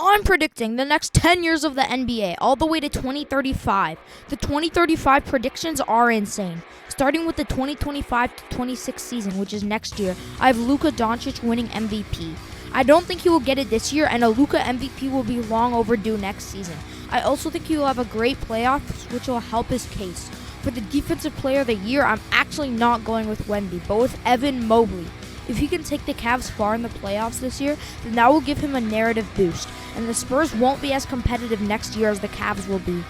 I'm predicting the next 10 years of the NBA, all the way to 2035. The 2035 predictions are insane. Starting with the 2025-26 season, which is next year, I have Luka Doncic winning MVP. I don't think he will get it this year, and a Luka MVP will be long overdue next season. I also think he will have a great playoffs, which will help his case. For the Defensive Player of the Year, I'm actually not going with Wemby, but with Evan Mobley. If he can take the Cavs far in the playoffs this year, then that will give him a narrative boost, and the Spurs won't be as competitive next year as the Cavs will be.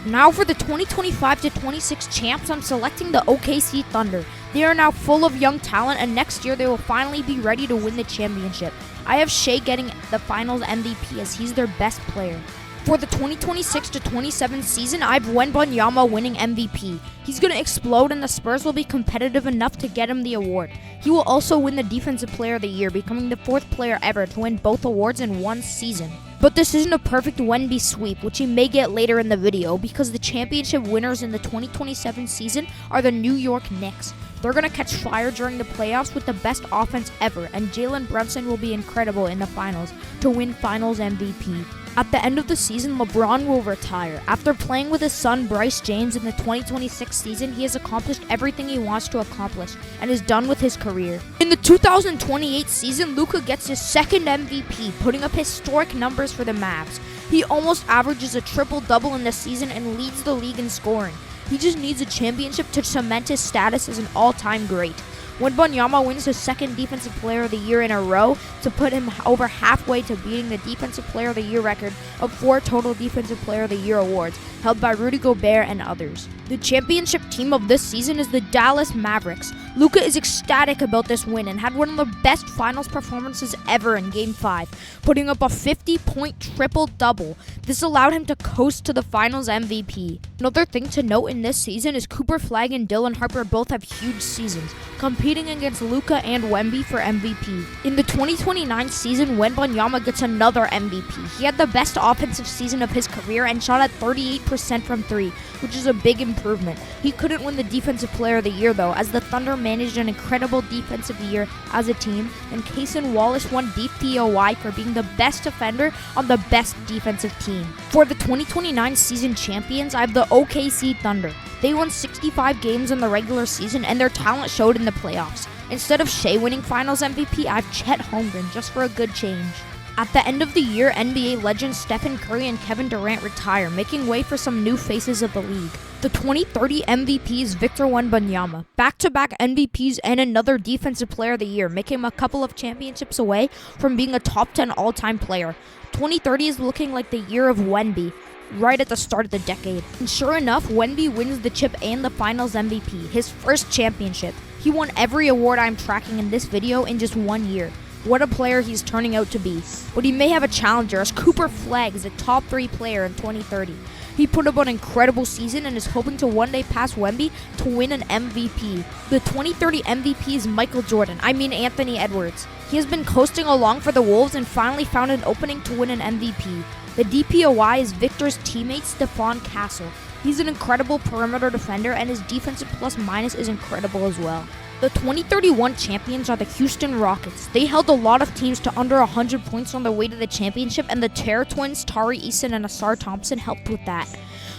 Now for the 2025-26 champs, I'm selecting the OKC Thunder. They are now full of young talent, and next year they will finally be ready to win the championship. I have Shea getting the Finals MVP as he's their best player. For the 2026-27 season, I have Wembanyama winning MVP. He's going to explode, and the Spurs will be competitive enough to get him the award. He will also win the Defensive Player of the Year, becoming the 4th player ever to win both awards in one season. But this isn't a perfect Wemby sweep, which he may get later in the video, because the championship winners in the 2027 season are the New York Knicks. They're going to catch fire during the playoffs with the best offense ever, and Jalen Brunson will be incredible in the finals to win Finals MVP. At the end of the season, LeBron will retire. After playing with his son Bryce James in the 2026 season, he has accomplished everything he wants to accomplish and is done with his career. In the 2028 season, Luka gets his second MVP, putting up historic numbers for the Mavs. He almost averages a triple-double in the season and leads the league in scoring. He just needs a championship to cement his status as an all-time great. Wembanyama wins his second Defensive Player of the Year in a row to put him over halfway to beating the Defensive Player of the Year record of 4 total Defensive Player of the Year awards held by Rudy Gobert and others. The championship team of this season is the Dallas Mavericks. Luka is ecstatic about this win and had one of the best finals performances ever in Game 5, putting up a 50-point triple-double. This allowed him to coast to the Finals MVP. Another thing to note in this season is Cooper Flagg and Dylan Harper both have huge seasons, competing against Luka and Wemby for MVP. In the 2029 season, Wembanyama gets another MVP. He had the best offensive season of his career and shot at 38% from 3, which is a big improvement. He couldn't win the Defensive Player of the Year though, as the Thunder managed an incredible defensive year as a team, and Cason Wallace won DPOY for being the best defender on the best defensive team. For the 2029 season champions, I have the OKC Thunder. They won 65 games in the regular season, and their talent showed in the playoffs. Instead of Shea winning Finals MVP, I have Chet Holmgren, just for a good change. At the end of the year, NBA legends Stephen Curry and Kevin Durant retire, making way for some new faces of the league. The 2030 MVP is Victor Wembanyama, back-to-back MVPs and another Defensive Player of the Year, making him a couple of championships away from being a top 10 all-time player. 2030 is looking like the year of Wemby, right at the start of the decade. And sure enough, Wemby wins the chip and the Finals MVP, his first championship. He won every award I'm tracking in this video in just 1 year. What a player he's turning out to be. But he may have a challenger, as Cooper Flagg is a top 3 player in 2030. He put up an incredible season and is hoping to one day pass Wemby to win an MVP. The 2030 MVP is Anthony Edwards. He has been coasting along for the Wolves and finally found an opening to win an MVP. The DPOY is Victor's teammate Stephon Castle. He's an incredible perimeter defender, and his defensive plus-minus is incredible as well. The 2031 champions are the Houston Rockets. They held a lot of teams to under 100 points on their way to the championship, and the Terror Twins, Tari Eason and Asar Thompson, helped with that.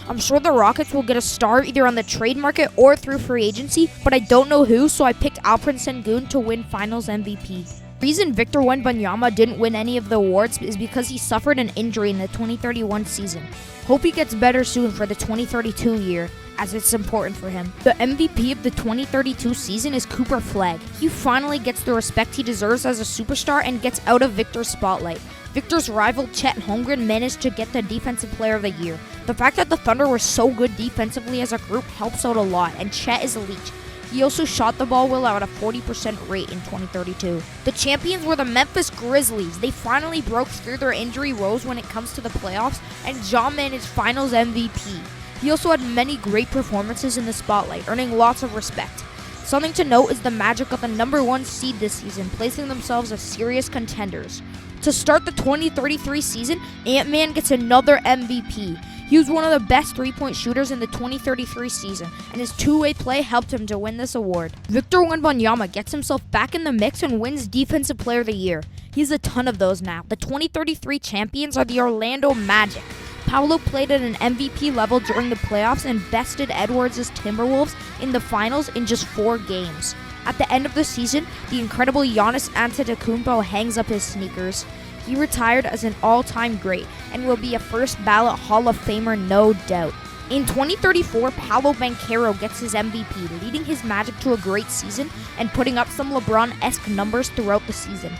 I'm sure the Rockets will get a star either on the trade market or through free agency, but I don't know who, so I picked Alperen Sengun to win Finals MVP. The reason Victor Wembanyama didn't win any of the awards is because he suffered an injury in the 2031 season. Hope he gets better soon for the 2032 year, as it's important for him. The MVP of the 2032 season is Cooper Flagg. He finally gets the respect he deserves as a superstar and gets out of Victor's spotlight. Victor's rival Chet Holmgren managed to get the Defensive Player of the Year. The fact that the Thunder were so good defensively as a group helps out a lot, and Chet is elite. He also shot the ball well at a 40% rate in 2032. The champions were the Memphis Grizzlies. They finally broke through their injury woes when it comes to the playoffs, and Ja managed Finals MVP. He also had many great performances in the spotlight, earning lots of respect. Something to note is the Magic got the number 1 seed this season, placing themselves as serious contenders. To start the 2033 season, Ant-Man gets another MVP. He was one of the best three-point shooters in the 2033 season, and his two-way play helped him to win this award. Victor Wembanyama gets himself back in the mix and wins Defensive Player of the Year. He's a ton of those now. The 2033 champions are the Orlando Magic. Paolo played at an MVP level during the playoffs and bested Edwards' Timberwolves in the finals in just 4 games. At the end of the season, the incredible Giannis Antetokounmpo hangs up his sneakers. He retired as an all-time great and will be a first-ballot Hall of Famer, no doubt. In 2034, Paolo Banchero gets his MVP, leading his Magic to a great season and putting up some LeBron-esque numbers throughout the season.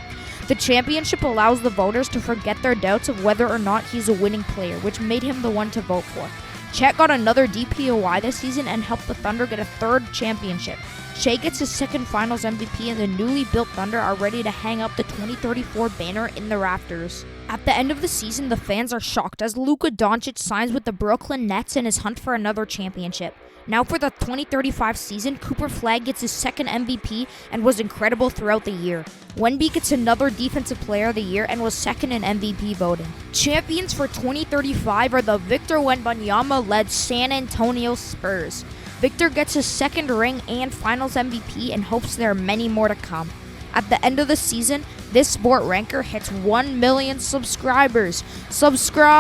The championship allows the voters to forget their doubts of whether or not he's a winning player, which made him the one to vote for. Chet got another DPOY this season and helped the Thunder get a 3rd championship. Shea gets his 2nd Finals MVP, and the newly built Thunder are ready to hang up the 2034 banner in the rafters. At the end of the season, the fans are shocked as Luka Doncic signs with the Brooklyn Nets in his hunt for another championship. Now for the 2035 season, Cooper Flagg gets his 2nd MVP and was incredible throughout the year. Wemby gets another Defensive Player of the Year and was 2nd in MVP voting. Champions for 2035 are the Victor Wembanyama-led San Antonio Spurs. Victor gets his 2nd ring and Finals MVP and hopes there are many more to come. At the end of the season, this sport ranker hits 1 million subscribers. Subscribe!